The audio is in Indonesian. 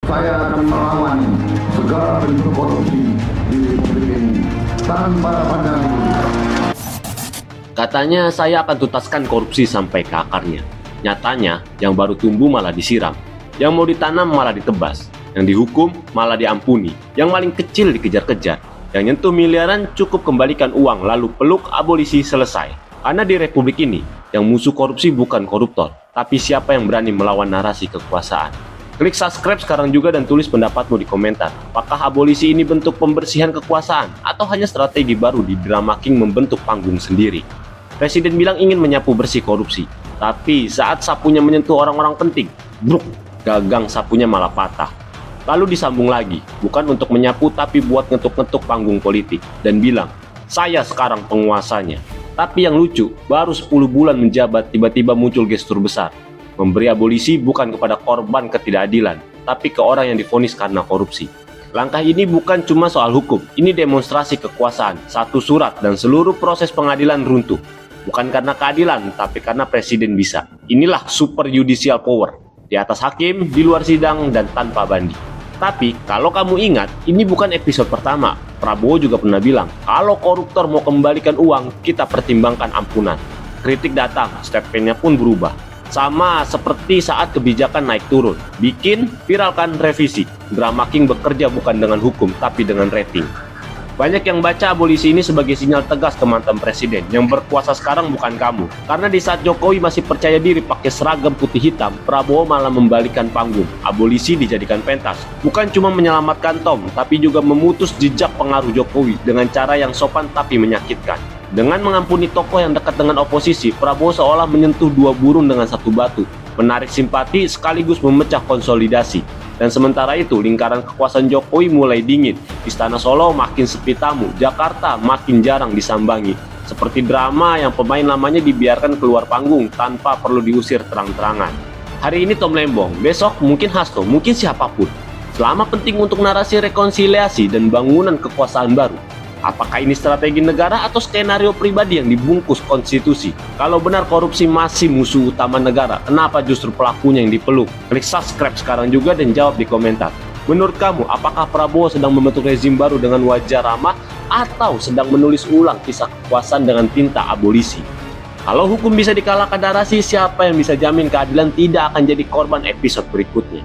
Saya akan melawan segala bentuk korupsi di Republik ini tanpa pandang bulu. Katanya saya akan tuntaskan korupsi sampai ke akarnya. Nyatanya yang baru tumbuh malah disiram, yang mau ditanam malah ditebas, yang dihukum malah diampuni, yang paling kecil dikejar-kejar, yang nyentuh miliaran cukup kembalikan uang lalu peluk abolisi selesai. Karena di Republik ini yang musuh korupsi bukan koruptor, tapi siapa yang berani melawan narasi kekuasaan. Klik subscribe sekarang juga dan tulis pendapatmu di komentar. Apakah abolisi ini bentuk pembersihan kekuasaan atau hanya strategi baru di Drama King membentuk panggung sendiri? Presiden bilang ingin menyapu bersih korupsi, tapi saat sapunya menyentuh orang-orang penting, bruk, gagang sapunya malah patah. Lalu disambung lagi, bukan untuk menyapu tapi buat ngetuk-ngetuk panggung politik dan bilang, saya sekarang penguasanya. Tapi yang lucu, baru 10 bulan menjabat tiba-tiba muncul gestur besar. Memberi abolisi bukan kepada korban ketidakadilan, tapi ke orang yang divonis karena korupsi. Langkah ini bukan cuma soal hukum, ini demonstrasi kekuasaan. Satu surat dan seluruh proses pengadilan runtuh. Bukan karena keadilan, tapi karena presiden bisa. Inilah super judicial power. Di atas hakim, di luar sidang, dan tanpa banding. Tapi, kalau kamu ingat, ini bukan episode pertama. Prabowo juga pernah bilang, kalau koruptor mau kembalikan uang, kita pertimbangkan ampunan. Kritik datang, statementnya pun berubah. Sama seperti saat kebijakan naik turun, bikin, viralkan, revisi. Drama King bekerja bukan dengan hukum, tapi dengan rating. Banyak yang baca abolisi ini sebagai sinyal tegas ke mantan presiden, yang berkuasa sekarang bukan kamu. Karena di saat Jokowi masih percaya diri pakai seragam putih hitam, Prabowo malah membalikan panggung. Abolisi dijadikan pentas, bukan cuma menyelamatkan Tom, tapi juga memutus jejak pengaruh Jokowi dengan cara yang sopan tapi menyakitkan. Dengan mengampuni tokoh yang dekat dengan oposisi, Prabowo seolah menyentuh dua burung dengan satu batu, menarik simpati sekaligus memecah konsolidasi. Dan sementara itu, lingkaran kekuasaan Jokowi mulai dingin. Istana Solo makin sepi tamu, Jakarta makin jarang disambangi. Seperti drama yang pemain lamanya dibiarkan keluar panggung tanpa perlu diusir terang-terangan. Hari ini Tom Lembong, besok mungkin Hasto, mungkin siapapun. Selama penting untuk narasi rekonsiliasi dan bangunan kekuasaan baru. Apakah ini strategi negara atau skenario pribadi yang dibungkus konstitusi? Kalau benar korupsi masih musuh utama negara, kenapa justru pelakunya yang dipeluk? Klik subscribe sekarang juga dan jawab di komentar. Menurut kamu, apakah Prabowo sedang membentuk rezim baru dengan wajah ramah atau sedang menulis ulang kisah kekuasaan dengan tinta abolisi? Kalau hukum bisa dikalahkan narasi, siapa yang bisa jamin keadilan tidak akan jadi korban episode berikutnya?